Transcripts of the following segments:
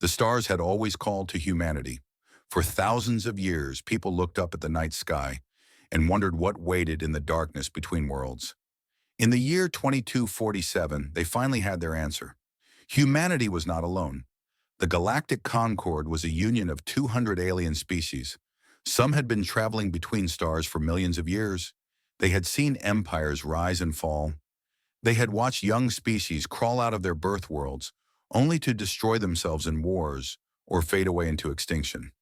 The stars had always called to humanity. For thousands of years, people looked up at the night sky and wondered what waited in the darkness between worlds. In the year 2247, they finally had their answer. Humanity was not alone. The Galactic Concord was a union of 200 alien species. Some had been traveling between stars for millions of years. They had seen empires rise and fall. They had watched young species crawl out of their birth worlds, only to destroy themselves in wars or fade away into extinction.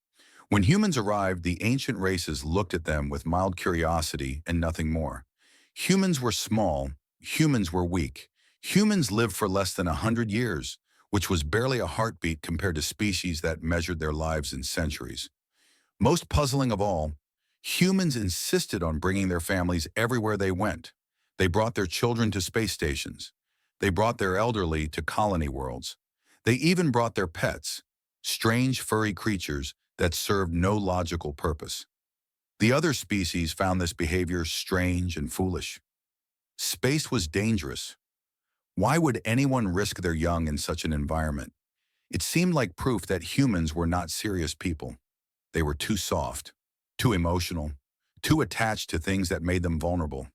When humans arrived, the ancient races looked at them with mild curiosity and nothing more. Humans were small, humans were weak. Humans lived for less than 100 years, which was barely a heartbeat compared to species that measured their lives in centuries. Most puzzling of all, humans insisted on bringing their families everywhere they went. They brought their children to space stations. They brought their elderly to colony worlds. They even brought their pets, strange furry creatures that served no logical purpose. The other species found this behavior strange and foolish. Space was dangerous. Why would anyone risk their young in such an environment? It seemed like proof that humans were not serious people. They were too soft, too emotional, too attached to things that made them vulnerable.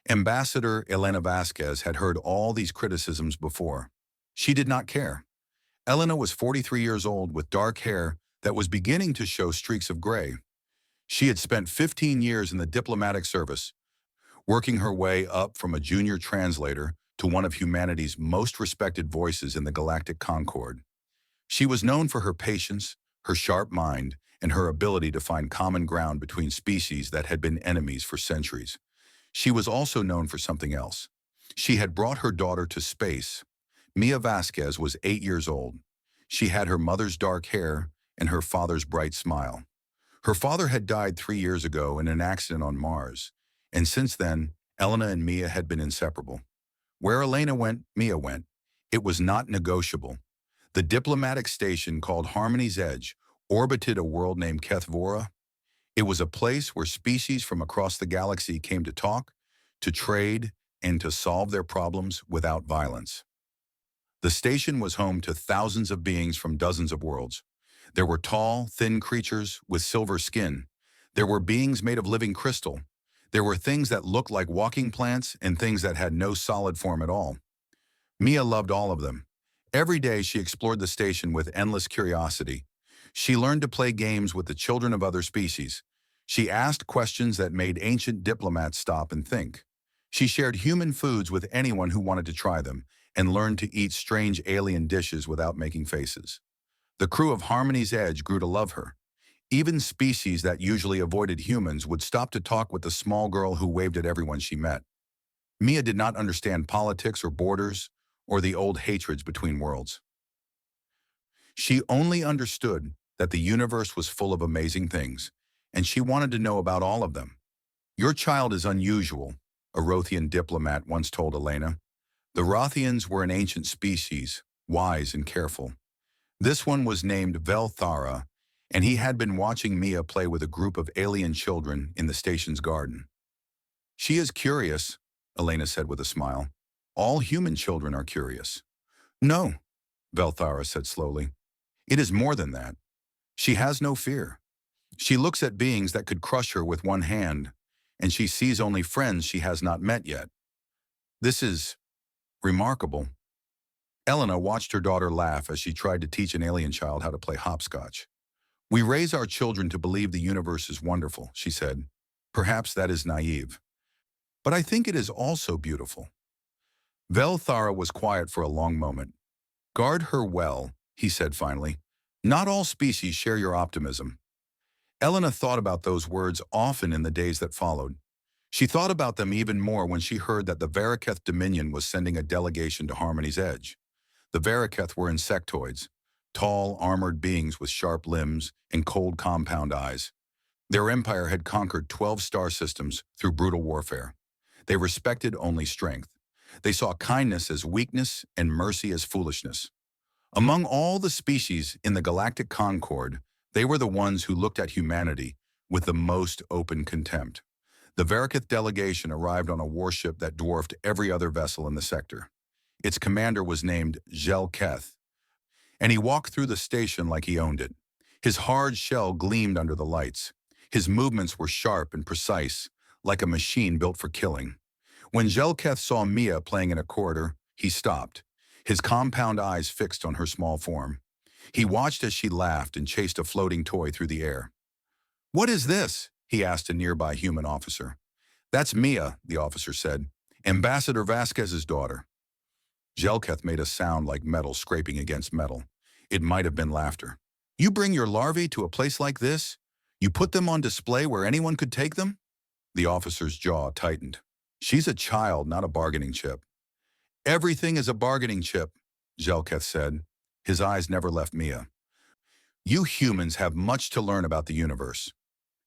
Ambassador Elena Vasquez had heard all these criticisms before. She did not care. Elena was 43 years old with dark hair that was beginning to show streaks of gray. She had spent 15 years in the diplomatic service, working her way up from a junior translator to one of humanity's most respected voices in the Galactic Concord. She was known for her patience, her sharp mind, and her ability to find common ground between species that had been enemies for centuries. She was also known for something else. She had brought her daughter to space. Mia Vasquez was 8 years old. She had her mother's dark hair and her father's bright smile. Her father had died 3 years ago in an accident on Mars, and since then, Elena and Mia had been inseparable. Where Elena went, Mia went. It was not negotiable. The diplomatic station called Harmony's Edge orbited a world named Kethvora. It was a place where species from across the galaxy came to talk, to trade, and to solve their problems without violence. The station was home to thousands of beings from dozens of worlds. There were tall, thin creatures with silver skin. There were beings made of living crystal. There were things that looked like walking plants and things that had no solid form at all. Mia loved all of them. Every day she explored the station with endless curiosity. She learned to play games with the children of other species. She asked questions that made ancient diplomats stop and think. She shared human foods with anyone who wanted to try them and learned to eat strange alien dishes without making faces. The crew of Harmony's Edge grew to love her. Even species that usually avoided humans would stop to talk with the small girl who waved at everyone she met. Mia did not understand politics or borders or the old hatreds between worlds. She only understood that the universe was full of amazing things, and she wanted to know about all of them. "Your child is unusual," a Rothian diplomat once told Elena. The Rothians were an ancient species, wise and careful. This one was named Velthara, and he had been watching Mia play with a group of alien children in the station's garden. "She is curious," Elena said with a smile. "All human children are curious." "No," Velthara said slowly. "It is more than that. She has no fear. She looks at beings that could crush her with one hand, and she sees only friends she has not met yet. This is remarkable." Elena watched her daughter laugh as she tried to teach an alien child how to play hopscotch. "We raise our children to believe the universe is wonderful," she said. "Perhaps that is naive. But I think it is also beautiful." Velthara was quiet for a long moment. "Guard her well," he said finally. "Not all species share your optimism." Elena thought about those words often in the days that followed. She thought about them even more when she heard that the Varaketh Dominion was sending a delegation to Harmony's Edge. The Varaketh were insectoids, tall, armored beings with sharp limbs and cold compound eyes. Their empire had conquered 12 star systems through brutal warfare. They respected only strength. They saw kindness as weakness and mercy as foolishness. Among all the species in the Galactic Concord, they were the ones who looked at humanity with the most open contempt. The Varaketh delegation arrived on a warship that dwarfed every other vessel in the sector. Its commander was named Jelketh. and he walked through the station like he owned it. His hard shell gleamed under the lights. His movements were sharp and precise, like a machine built for killing. When Jelketh saw Mia playing in a corridor, he stopped, his compound eyes fixed on her small form. He watched as she laughed and chased a floating toy through the air. "What is this?" he asked a nearby human officer. "That's Mia," the officer said, "Ambassador Vasquez's daughter." Jelketh made a sound like metal scraping against metal. It might have been laughter. "You bring your larvae to a place like this? You put them on display where anyone could take them?" The officer's jaw tightened. "She's a child, not a bargaining chip." "Everything is a bargaining chip," Jelketh said. His eyes never left Mia. "You humans have much to learn about the universe."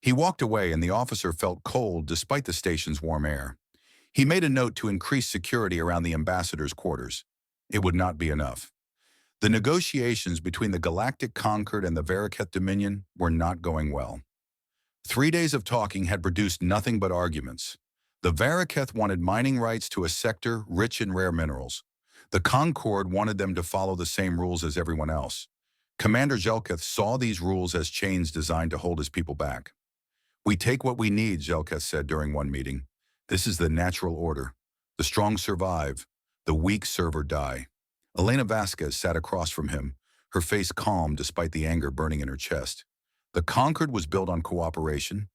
He walked away and the officer felt cold despite the station's warm air. He made a note to increase security around the ambassador's quarters. It would not be enough. The negotiations between the Galactic Concord and the Varaketh Dominion were not going well. 3 days of talking had produced nothing but arguments. The Varaketh wanted mining rights to a sector rich in rare minerals. The Concord wanted them to follow the same rules as everyone else. Commander Jelketh saw these rules as chains designed to hold his people back. "We take what we need," Jelketh said during one meeting. "This is the natural order. The strong survive. The weak serve or die." Elena Vasquez sat across from him, her face calm despite the anger burning in her chest. The Concord was built on cooperation,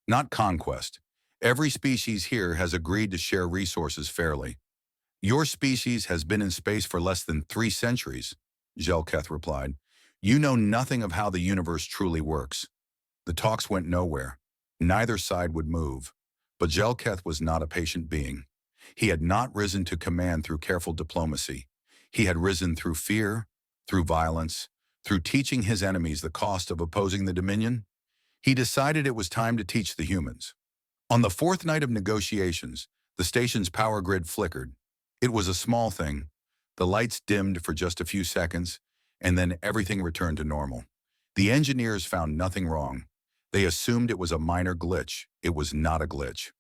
not conquest. Every species here has agreed to share resources fairly. "Your species has been in space for less than 3 centuries, Jelketh replied. "You know nothing of how the universe truly works." The talks went nowhere. Neither side would move. But Jelketh was not a patient being. He had not risen to command through careful diplomacy. He had risen through fear, through violence, through teaching his enemies the cost of opposing the Dominion. He decided it was time to teach the humans. On the 4th night of negotiations, the station's power grid flickered. It was a small thing. The lights dimmed for just a few seconds, and then everything returned to normal. The engineers found nothing wrong. They assumed it was a minor glitch. It was not a glitch.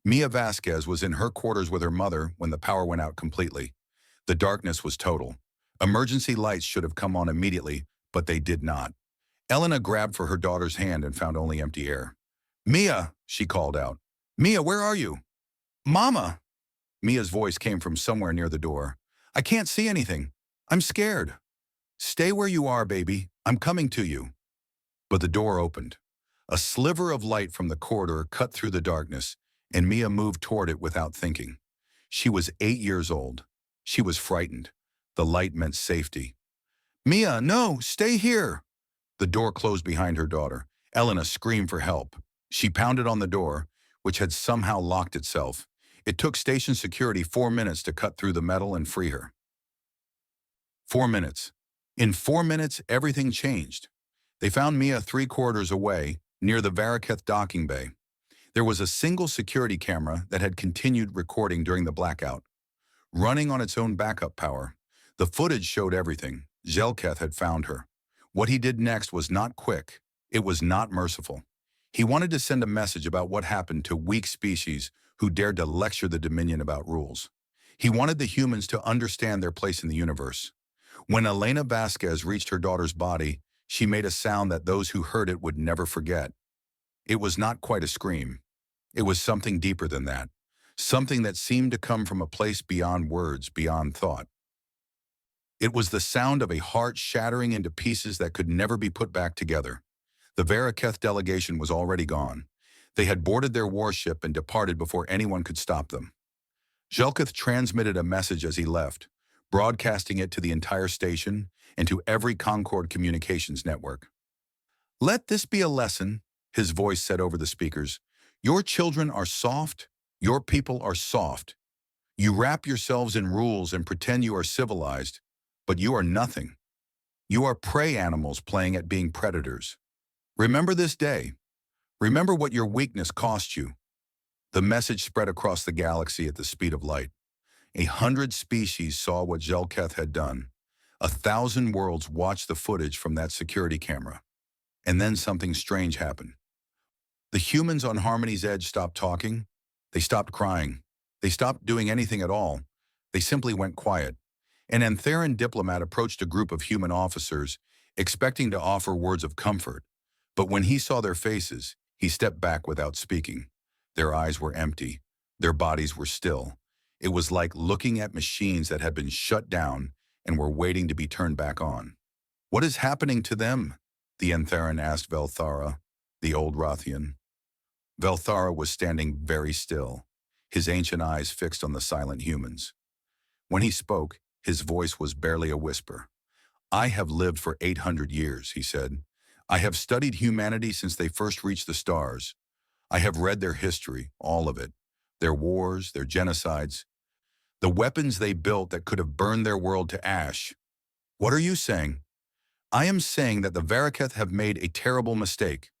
Mia Vasquez was in her quarters with her mother when the power went out completely. The darkness was total. Emergency lights should have come on immediately, but they did not. Elena grabbed for her daughter's hand and found only empty air. "Mia," she called out. "Mia, where are you?" "Mama!" Mia's voice came from somewhere near the door. "I can't see anything. I'm scared." "Stay where you are, baby. I'm coming to you." But the door opened. A sliver of light from the corridor cut through the darkness, and Mia moved toward it without thinking. She was 8 years old. She was frightened. The light meant safety. "Mia, no, stay here." The door closed behind her daughter. Elena screamed for help. She pounded on the door, which had somehow locked itself. It took station security 4 minutes to cut through the metal and free her. 4 minutes. In 4 minutes, everything changed. They found Mia 3 corridors away, near the Varaketh docking bay. There was a single security camera that had continued recording during the blackout. Running on its own backup power, the footage showed everything. Jelketh had found her. What he did next was not quick. It was not merciful. He wanted to send a message about what happened to weak species who dared to lecture the Dominion about rules. He wanted the humans to understand their place in the universe. When Elena Vasquez reached her daughter's body, she made a sound that those who heard it would never forget. It was not quite a scream. It was something deeper than that. Something that seemed to come from a place beyond words, beyond thought. It was the sound of a heart shattering into pieces that could never be put back together. The Varaketh delegation was already gone. They had boarded their warship and departed before anyone could stop them. Jelketh transmitted a message as he left, broadcasting it to the entire station and to every Concord communications network. "Let this be a lesson," his voice said over the speakers. "Your children are soft. Your people are soft. You wrap yourselves in rules and pretend you are civilized, but you are nothing. You are prey animals playing at being predators. Remember this day. Remember what your weakness cost you." The message spread across the galaxy at the speed of light. 100 species saw what Jelketh had done. 1,000 worlds watched the footage from that security camera. And then something strange happened. The humans on Harmony's Edge stopped talking. They stopped crying. They stopped doing anything at all. They simply went quiet. An Antheran diplomat approached a group of human officers, expecting to offer words of comfort. But when he saw their faces, he stepped back without speaking. Their eyes were empty. Their bodies were still. It was like looking at machines that had been shut down and were waiting to be turned back on. "What is happening to them?" the Antheran asked Velthara, the old Rothian. Velthara was standing very still, his ancient eyes fixed on the silent humans. When he spoke, his voice was barely a whisper. "I have lived for 800 years, he said. "I have studied humanity since they first reached the stars. I have read their history, all of it, their wars, their genocides, the weapons they built that could have burned their world to ash." "What are you saying?" "I am saying that the Varaketh have made a terrible mistake."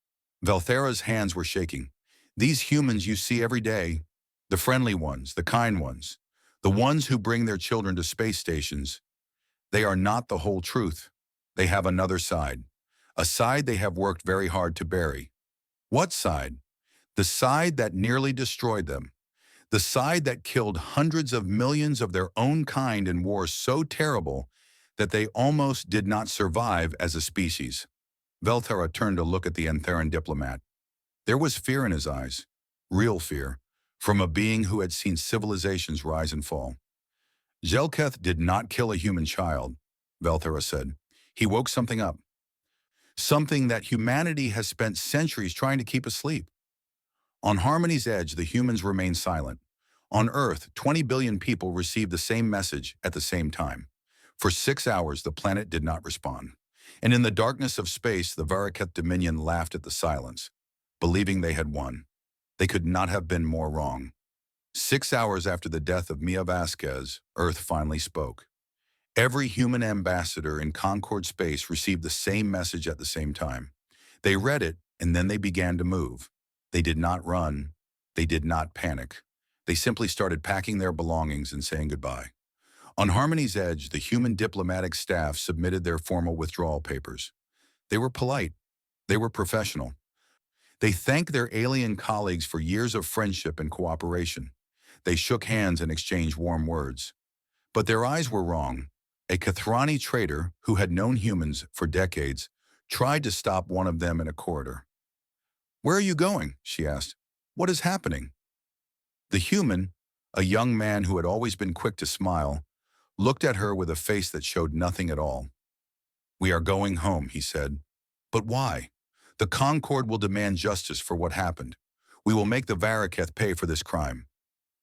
Velthara's hands were shaking. "These humans you see every day, the friendly ones, the kind ones, the ones who bring their children to space stations, they are not the whole truth. They have another side, a side they have worked very hard to bury." "What side?" "The side that nearly destroyed them. The side that killed hundreds of millions of their own kind in wars so terrible that they almost did not survive as a species." Velthara turned to look at the Antheran diplomat. There was fear in his eyes, real fear, from a being who had seen civilizations rise and fall. "Jelketh did not kill a human child," Velthara said. "He woke something up. Something that humanity has spent centuries trying to keep asleep." On Harmony's edge, the humans remained silent. On Earth, 20 billion people received the same message at the same time. For 6 hours, the planet did not respond. And in the darkness of space, the Varaketh Dominion laughed at the silence, believing they had won. They could not have been more wrong. 6 hours after the death of Mia Vasquez, Earth finally spoke. Every human ambassador in Concord space received the same message at the same time. They read it, and then they began to move. They did not run. They did not panic. They simply started packing their belongings and saying goodbye. On Harmony's edge, the human diplomatic staff submitted their formal withdrawal papers. They were polite. They were professional. They thanked their alien colleagues for years of friendship and cooperation. They shook hands and exchanged warm words. But their eyes were wrong. A Kathrani traitor who had known humans for decades tried to stop one of them in a corridor. "Where are you going?" she asked. "What is happening?" The human, a young man who had always been quick to smile, looked at her with a face that showed nothing at all. "We are going home," he said. "But why? The Concord will demand justice for what happened. We will make the Varaketh pay for this crime."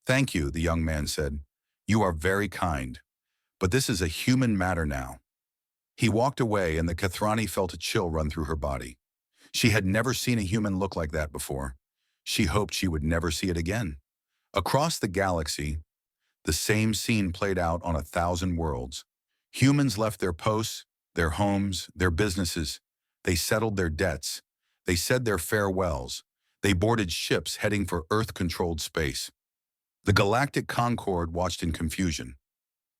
"Thank you," the young man said. "You are very kind. But this is a human matter now." He walked away, and the Kathrani felt a chill run through her body. She had never seen a human look like that before. She hoped she would never see it again. Across the galaxy, the same scene played out on 1,000 worlds. Humans left their posts, their homes, their businesses. They settled their debts. They said their farewells. They boarded ships heading for Earth-controlled space. The Galactic Concord watched in confusion.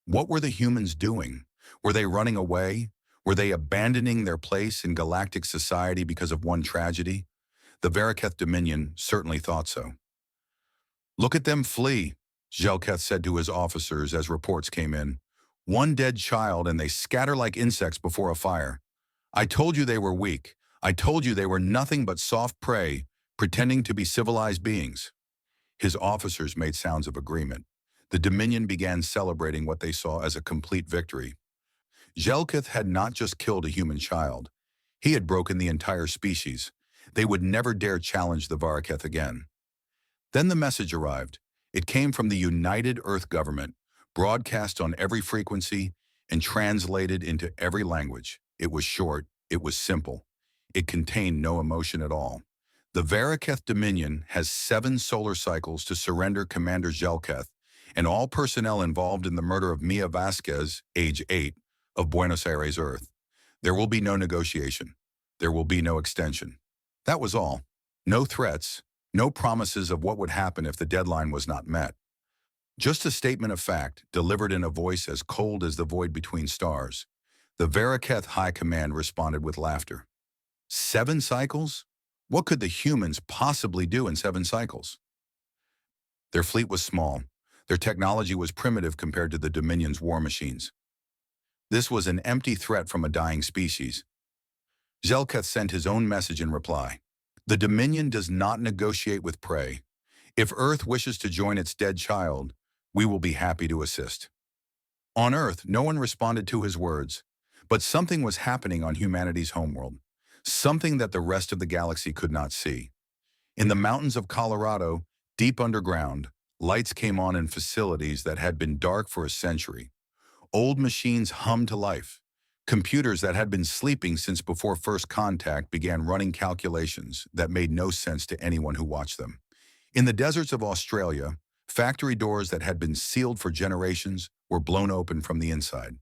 What were the humans doing? Were they running away? Were they abandoning their place in galactic society because of one tragedy? The Varaketh Dominion certainly thought so. "Look at them flee," Jelketh said to his officers as reports came in. "One dead child and they scatter like insects before a fire. I told you they were weak. I told you they were nothing but soft prey, pretending to be civilized beings." His officers made sounds of agreement. The Dominion began celebrating what they saw as a complete victory. Jelketh had not just killed a human child. He had broken the entire species. They would never dare challenge the Varaketh again. Then the message arrived. It came from the United Earth Government, broadcast on every frequency and translated into every language. It was short. It was simple. It contained no emotion at all. The Varaketh Dominion has 7 solar cycles to surrender Commander Jelketh and all personnel involved in the murder of Mia Vasquez, age 8, of Buenos Aires, Earth. There will be no negotiation. There will be no extension. That was all. No threats, no promises of what would happen if the deadline was not met. Just a statement of fact, delivered in a voice as cold as the void between stars. The Varaketh High Command responded with laughter. 7 cycles? What could the humans possibly do in 7 cycles? Their fleet was small. Their technology was primitive compared to the Dominion's war machines. This was an empty threat from a dying species. Zelketh sent his own message in reply. The Dominion does not negotiate with prey. If Earth wishes to join its dead child, we will be happy to assist. On Earth, no one responded to his words, but something was happening on humanity's homeworld, something that the rest of the galaxy could not see. In the mountains of Colorado, deep underground, lights came on in facilities that had been dark for a century. Old machines hummed to life. Computers that had been sleeping since before first contact began running calculations that made no sense to anyone who watched them. In the deserts of Australia, factory doors that had been sealed for generations were blown open from the inside.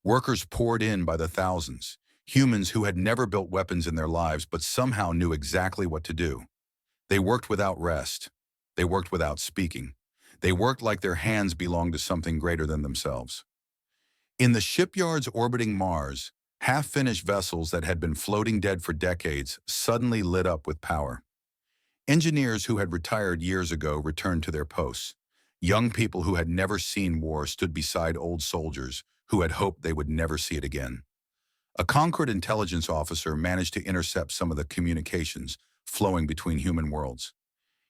Workers poured in by the thousands, humans who had never built weapons in their lives but somehow knew exactly what to do. They worked without rest. They worked without speaking. They worked like their hands belonged to something greater than themselves. In the shipyards orbiting Mars, half-finished vessels that had been floating dead for decades suddenly lit up with power. Engineers who had retired years ago returned to their posts. Young people who had never seen war stood beside old soldiers who had hoped they would never see it again. A Concord intelligence officer managed to intercept some of the communications flowing between human worlds.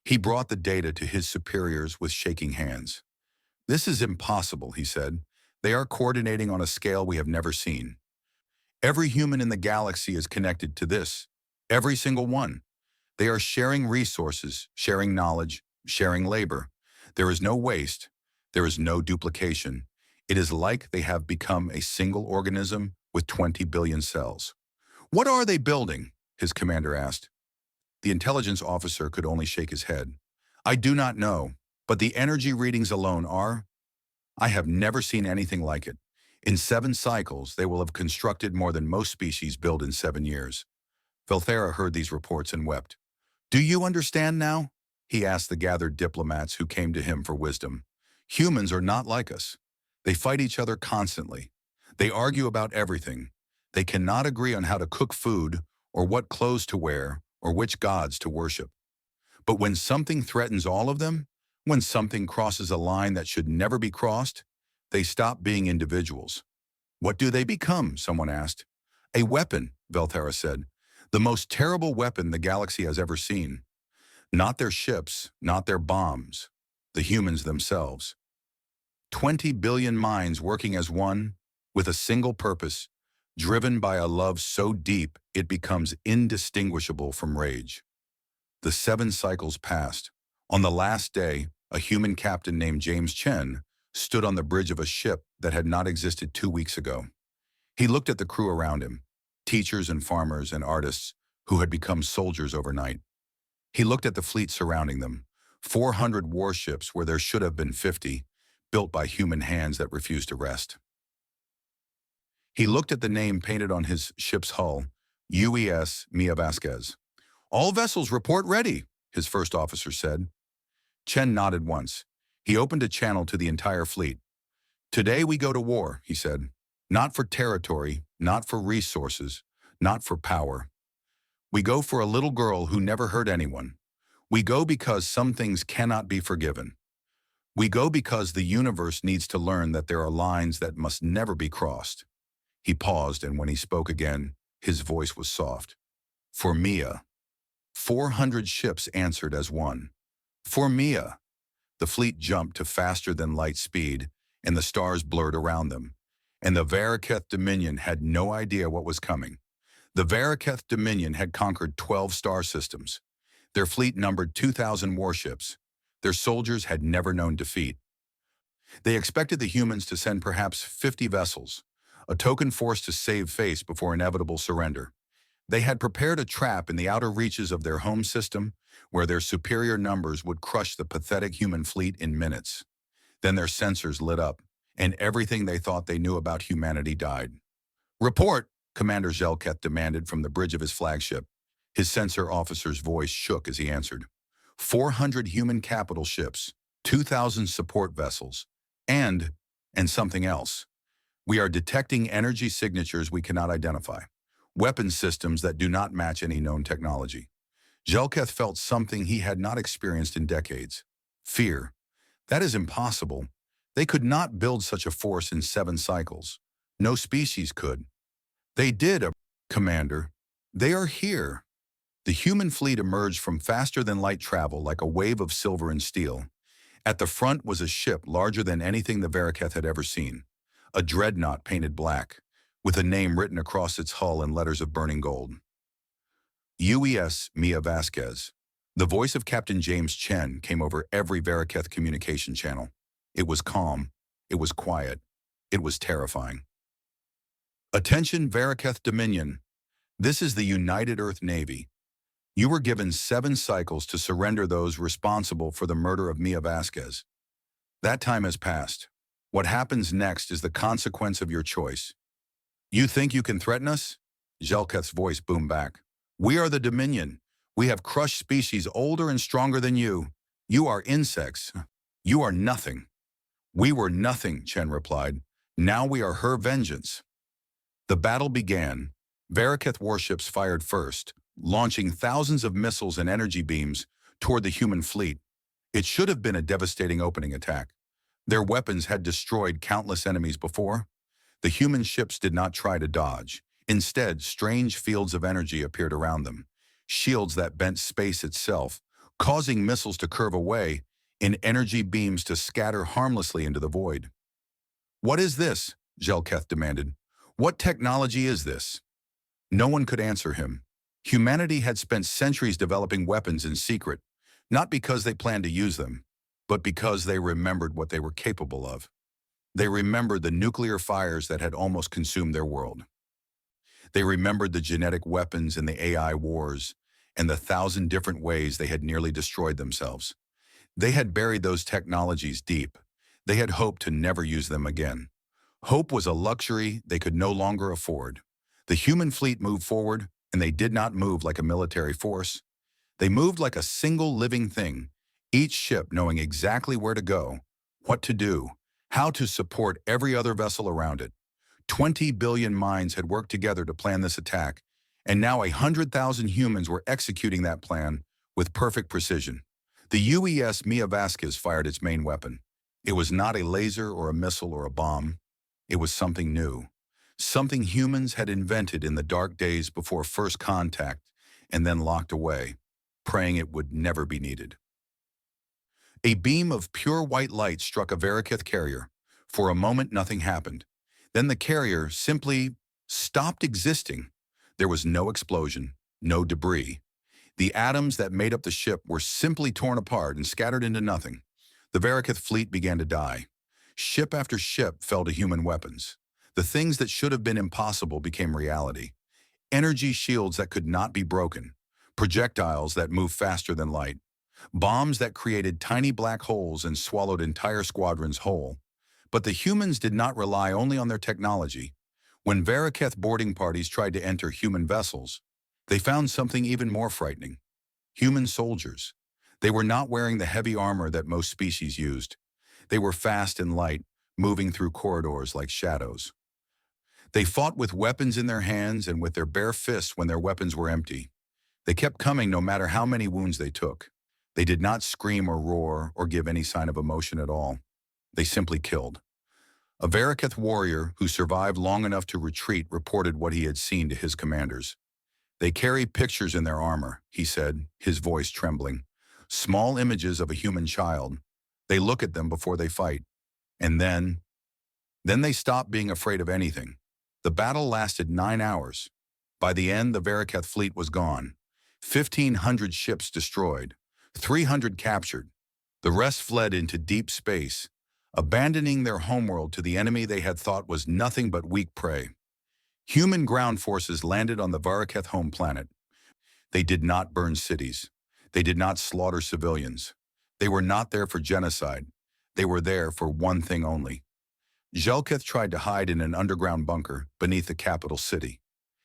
He brought the data to his superiors with shaking hands. "This is impossible," he said. "They are coordinating on a scale we have never seen. Every human in the galaxy is connected to this. Every single one. They are sharing resources, sharing knowledge, sharing labor. There is no waste. There is no duplication. It is like they have become a single organism with 20 billion cells." "What are they building?" his commander asked. The intelligence officer could only shake his head. "I do not know, but the energy readings alone are. I have never seen anything like it. In 7 cycles, they will have constructed more than most species build in 7 years." Velthera heard these reports and wept. "Do you understand now?" he asked the gathered diplomats who came to him for wisdom. "Humans are not like us. They fight each other constantly. They argue about everything. They cannot agree on how to cook food or what clothes to wear or which gods to worship. But when something threatens all of them, when something crosses a line that should never be crossed, they stop being individuals." "What do they become?" someone asked. "A weapon," Velthera said. "The most terrible weapon the galaxy has ever seen. Not their ships, not their bombs, the humans themselves. 20 billion minds working as one, with a single purpose, driven by a love so deep it becomes indistinguishable from rage." The 7 cycles passed. On the last day, a human captain named James Chen stood on the bridge of a ship that had not existed 2 weeks ago. He looked at the crew around him, teachers and farmers and artists who had become soldiers overnight. He looked at the fleet surrounding them, 400 warships where there should have been 50, built by human hands that refused to rest. He looked at the name painted on his ship's hull, UES Mia Vasquez. "All vessels report ready," his first officer said. Chen nodded once. He opened a channel to the entire fleet. "Today we go to war," he said. "Not for territory, not for resources, not for power. We go for a little girl who never hurt anyone. We go because some things cannot be forgiven. We go because the universe needs to learn that there are lines that must never be crossed." He paused, and when he spoke again, his voice was soft. "For Mia." 400 ships answered as one. "For Mia." The fleet jumped to faster than light speed, and the stars blurred around them. And the Varaketh Dominion had no idea what was coming. The Varaketh Dominion had conquered 12 star systems. Their fleet numbered 2,000 warships. Their soldiers had never known defeat. They expected the humans to send perhaps 50 vessels, a token force to save face before inevitable surrender. They had prepared a trap in the outer reaches of their home system where their superior numbers would crush the pathetic human fleet in minutes. Then their sensors lit up, and everything they thought they knew about humanity died. "Report," Commander Zelketh demanded from the bridge of his flagship. His sensor officer's voice shook as he answered. 400 human capital ships, 2,000 support vessels, and something else. We are detecting energy signatures we cannot identify. Weapon systems that do not match any known technology. Zelketh felt something he had not experienced in decades. Fear. That is impossible. They could not build such a force in 7 cycles. No species could. They did, Commander. They are here. The human fleet emerged from faster-than-light travel like a wave of silver and steel. At the front was a ship larger than anything the Varaketh had ever seen, a dreadnought painted black, with a name written across its hull in letters of burning gold. UES Mia Vasquez. The voice of Captain James Chen came over every Varaketh communication channel. It was calm. It was quiet. It was terrifying. Attention, Varaketh Dominion. This is the United Earth Navy. You were given 7 cycles to surrender those responsible for the murder of Mia Vasquez. That time has passed. What happens next is the consequence of your choice. You think you can threaten us? Jelketh's voice boomed back. We are the Dominion. We have crushed species older and stronger than you. You are insects. You are nothing. We were nothing, Chen replied. Now we are her vengeance. The battle began. Varaketh warships fired first, launching thousands of missiles and energy beams toward the human fleet. It should have been a devastating opening attack. Their weapons had destroyed countless enemies before. The human ships did not try to dodge. Instead, strange fields of energy appeared around them, shields that bent space itself, causing missiles to curve away and energy beams to scatter harmlessly into the void. What is this? Jelketh demanded. What technology is this? No one could answer him. Humanity had spent centuries developing weapons in secret, not because they planned to use them, but because they remembered what they were capable of. They remembered the nuclear fires that had almost consumed their world. They remembered the genetic weapons and the AI wars, and the 1,000 different ways they had nearly destroyed themselves. They had buried those technologies deep. They had hoped to never use them again. Hope was a luxury they could no longer afford. The human fleet moved forward, and they did not move like a military force. They moved like a single living thing, each ship knowing exactly where to go, what to do, how to support every other vessel around it. 20 billion minds had worked together to plan this attack, and now 100,000 humans were executing that plan with perfect precision. The UES Mia Vasquez fired its main weapon. It was not a laser or a missile or a bomb. It was something new, something humans had invented in the dark days before first contact and then locked away, praying it would never be needed. A beam of pure white light struck a Varaketh carrier. For a moment, nothing happened. Then the carrier simply stopped existing. There was no explosion, no debris. The atoms that made up the ship were simply torn apart and scattered into nothing. The Varaketh fleet began to die. Ship after ship fell to human weapons. The things that should have been impossible became reality. Energy shields that could not be broken. Projectiles that moved faster than light. Bombs that created tiny black holes and swallowed entire squadrons whole. But the humans did not rely only on their technology. When Varaketh boarding parties tried to enter human vessels, they found something even more frightening. Human soldiers. They were not wearing the heavy armor that most species used. They were fast and light, moving through corridors like shadows. They fought with weapons in their hands and with their bare fists when their weapons were empty. They kept coming no matter how many wounds they took. They did not scream or roar or give any sign of emotion at all. They simply killed. A Varaketh warrior who survived long enough to retreat reported what he had seen to his commanders. They carry pictures in their armor, he said, his voice trembling. Small images of a human child. They look at them before they fight. And then they stop being afraid of anything. The battle lasted 9 hours. By the end, the Varaketh fleet was gone. 1,500 ships destroyed. 300 captured. The rest fled into deep space, abandoning their homeworld to the enemy they had thought was nothing but weak prey. Human ground forces landed on the Varaketh home planet. They did not burn cities. They did not slaughter civilians. They were not there for genocide. They were there for one thing only. Jelketh tried to hide in an underground bunker beneath the capital city.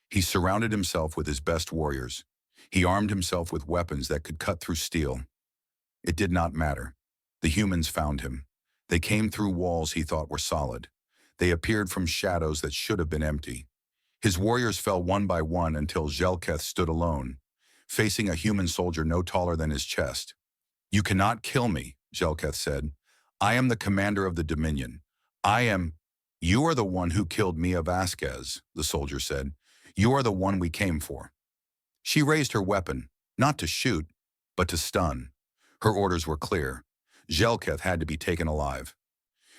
He surrounded himself with his best warriors. He armed himself with weapons that could cut through steel. It did not matter. The humans found him. They came through walls he thought were solid. They appeared from shadows that should have been empty. His warriors fell one by one until Jelketh stood alone, facing a human soldier no taller than his chest. You cannot kill me, Jelketh said. I am the commander of the Dominion. I am... You are the one who killed Mia Vasquez, the soldier said. You are the one we came for. She raised her weapon, not to shoot, but to stun. Her orders were clear. Zelketh had to be taken alive.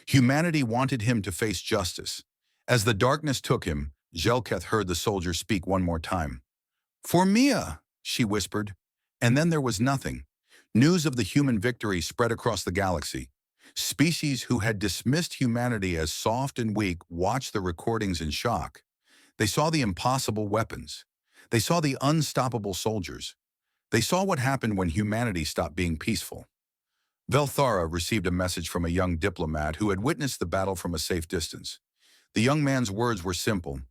Humanity wanted him to face justice. As the darkness took him, Zelketh heard the soldier speak one more time. For Mia, she whispered. And then there was nothing. News of the human victory spread across the galaxy. Species who had dismissed humanity as soft and weak watched the recordings in shock. They saw the impossible weapons. They saw the unstoppable soldiers. They saw what happened when humanity stopped being peaceful. Velthara received a message from a young diplomat who had witnessed the battle from a safe distance. The young man's words were simple.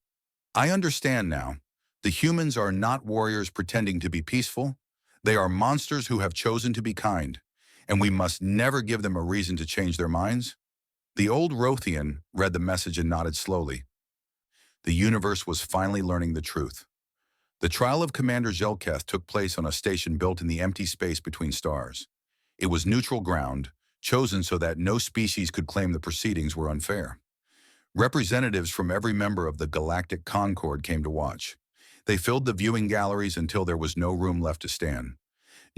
I understand now. The humans are not warriors pretending to be peaceful. They are monsters who have chosen to be kind, and we must never give them a reason to change their minds. The old Rothian read the message and nodded slowly. The universe was finally learning the truth. The trial of Commander Zelketh took place on a station built in the empty space between stars. It was neutral ground, chosen so that no species could claim the proceedings were unfair. Representatives from every member of the Galactic Concord came to watch. They filled the viewing galleries until there was no room left to stand.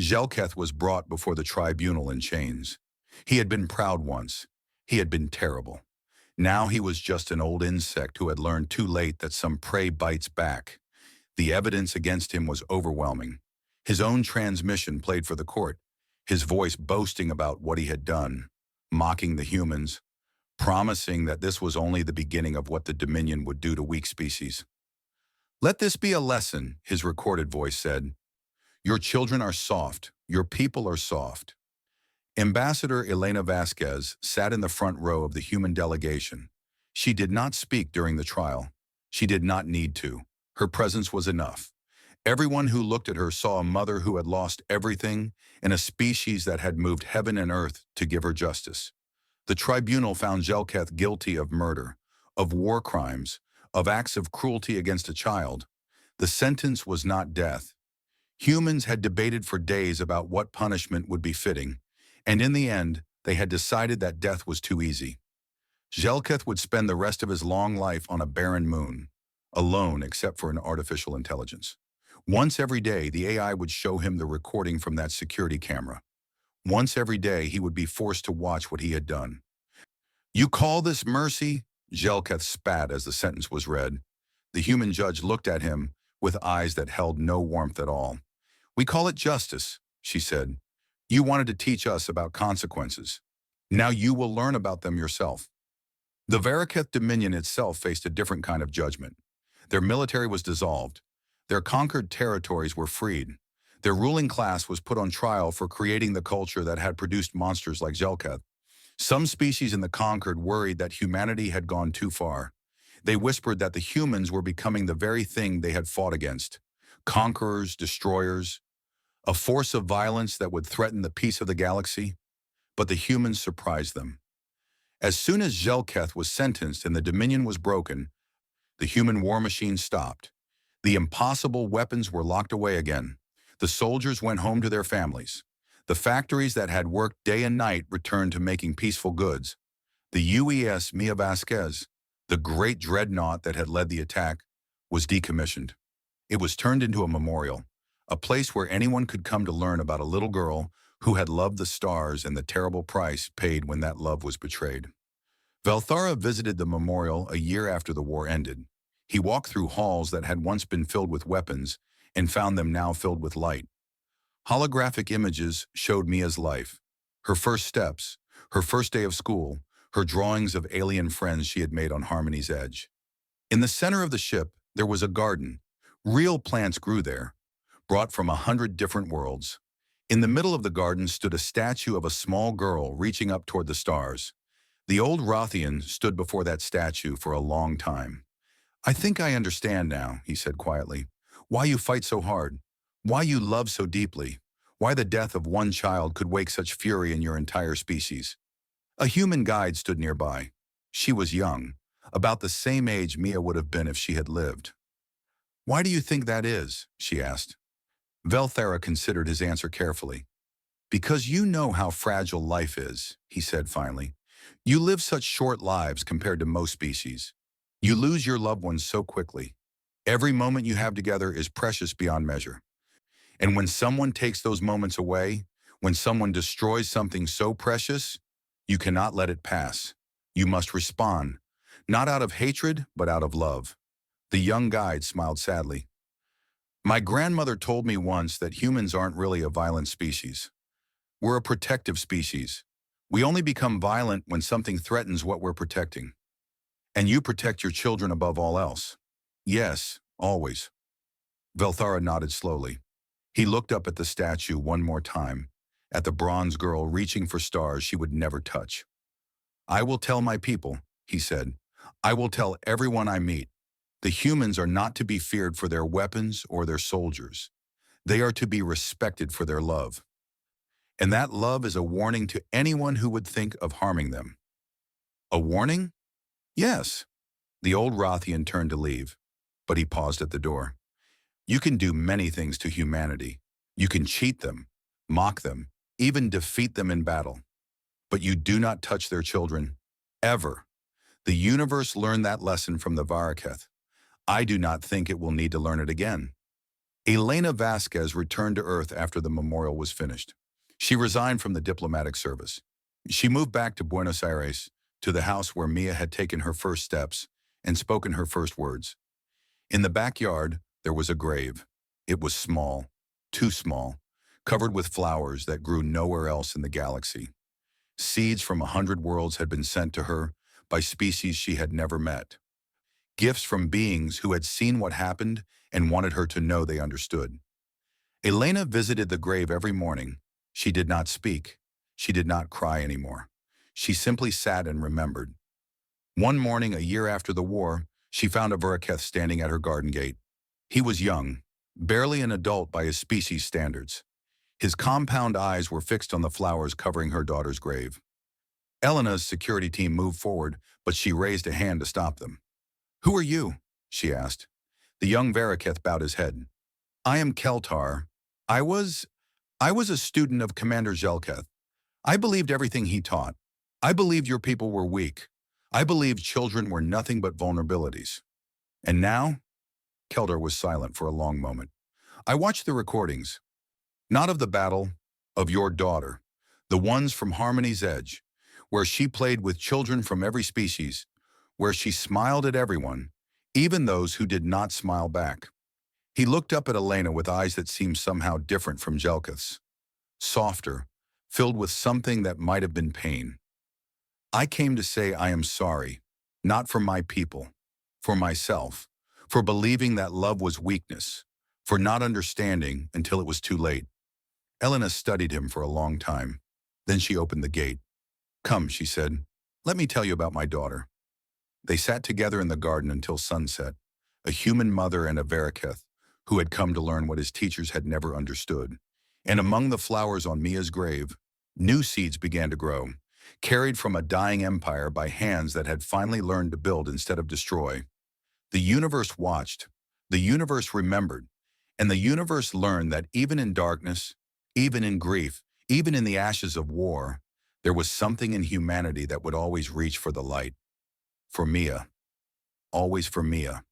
Zelketh was brought before the tribunal in chains. He had been proud once. He had been terrible. Now he was just an old insect who had learned too late that some prey bites back. The evidence against him was overwhelming. His own transmission played for the court, his voice boasting about what he had done, mocking the humans, promising that this was only the beginning of what the Dominion would do to weak species. Let this be a lesson, his recorded voice said. Your children are soft. Your people are soft. Ambassador Elena Vasquez sat in the front row of the human delegation. She did not speak during the trial. She did not need to. Her presence was enough. Everyone who looked at her saw a mother who had lost everything and a species that had moved heaven and earth to give her justice. The tribunal found Zelketh guilty of murder, of war crimes, of acts of cruelty against a child. The sentence was not death. Humans had debated for days about what punishment would be fitting, and in the end, they had decided that death was too easy. Zelketh would spend the rest of his long life on a barren moon, alone except for an artificial intelligence. Once every day, the AI would show him the recording from that security camera. Once every day, he would be forced to watch what he had done. You call this mercy? Zelketh spat as the sentence was read. The human judge looked at him with eyes that held no warmth at all. We call it justice, she said. You wanted to teach us about consequences. Now you will learn about them yourself. The Varaketh Dominion itself faced a different kind of judgment. Their military was dissolved. Their conquered territories were freed. Their ruling class was put on trial for creating the culture that had produced monsters like Zelketh. Some species in the conquered worried that humanity had gone too far. They whispered that the humans were becoming the very thing they had fought against. Conquerors, destroyers, a force of violence that would threaten the peace of the galaxy. But the humans surprised them. As soon as Zelketh was sentenced and the Dominion was broken, the human war machine stopped. The impossible weapons were locked away again. The soldiers went home to their families. The factories that had worked day and night returned to making peaceful goods. The UES Mia Vasquez, the great dreadnought that had led the attack, was decommissioned. It was turned into a memorial, a place where anyone could come to learn about a little girl who had loved the stars and the terrible price paid when that love was betrayed. Velthara visited the memorial a year after the war ended. He walked through halls that had once been filled with weapons and found them now filled with light. Holographic images showed Mia's life, her first steps, her first day of school, her drawings of alien friends she had made on Harmony's Edge. In the center of the ship, there was a garden. Real plants grew there, brought from 100 different worlds. In the middle of the garden stood a statue of a small girl reaching up toward the stars. The old Rothian stood before that statue for a long time. I think I understand now, he said quietly, why you fight so hard, why you love so deeply, why the death of one child could wake such fury in your entire species. A human guide stood nearby. She was young, about the same age Mia would have been if she had lived. Why do you think that is? She asked. Velthara considered his answer carefully. Because you know how fragile life is, he said finally. You live such short lives compared to most species. You lose your loved ones so quickly. Every moment you have together is precious beyond measure. And when someone takes those moments away, when someone destroys something so precious, you cannot let it pass. You must respond, not out of hatred, but out of love. The young guide smiled sadly. My grandmother told me once that humans aren't really a violent species. We're a protective species. We only become violent when something threatens what we're protecting. And you protect your children above all else. Yes, always. Velthara nodded slowly. He looked up at the statue one more time, at the bronze girl reaching for stars she would never touch. I will tell my people, he said. I will tell everyone I meet. The humans are not to be feared for their weapons or their soldiers. They are to be respected for their love. And that love is a warning to anyone who would think of harming them. A warning? Yes. The old Rothian turned to leave, but he paused at the door. You can do many things to humanity. You can cheat them, mock them, even defeat them in battle. But you do not touch their children, ever. The universe learned that lesson from the Varaketh. I do not think it will need to learn it again. Elena Vasquez returned to Earth after the memorial was finished. She resigned from the diplomatic service. She moved back to Buenos Aires, to the house where Mia had taken her first steps and spoken her first words. In the backyard, there was a grave. It was small, too small, covered with flowers that grew nowhere else in the galaxy. Seeds from 100 worlds had been sent to her by species she had never met. Gifts from beings who had seen what happened and wanted her to know they understood. Elena visited the grave every morning. She did not speak. She did not cry anymore. She simply sat and remembered. One morning, a year after the war, she found a Varaketh standing at her garden gate. He was young, barely an adult by his species standards. His compound eyes were fixed on the flowers covering her daughter's grave. Elena's security team moved forward, but she raised a hand to stop them. Who are you? She asked. The young Varaketh bowed his head. I am Keltar. I was a student of Commander Zelketh. I believed everything he taught. I believed your people were weak. I believed children were nothing but vulnerabilities. And now? Keldar was silent for a long moment. I watched the recordings. Not of the battle, of your daughter. The ones from Harmony's Edge, where she played with children from every species, where she smiled at everyone, even those who did not smile back. He looked up at Elena with eyes that seemed somehow different from Jelketh's. Softer, filled with something that might have been pain. I came to say I am sorry, not for my people, for myself, for believing that love was weakness, for not understanding until it was too late. Elena studied him for a long time. Then she opened the gate. Come, she said, let me tell you about my daughter. They sat together in the garden until sunset, a human mother and a Varaketh, who had come to learn what his teachers had never understood. And among the flowers on Mia's grave, new seeds began to grow, carried from a dying empire by hands that had finally learned to build instead of destroy. The universe watched, the universe remembered, and the universe learned that even in darkness, even in grief, even in the ashes of war, there was something in humanity that would always reach for the light. For Mia. Always for Mia.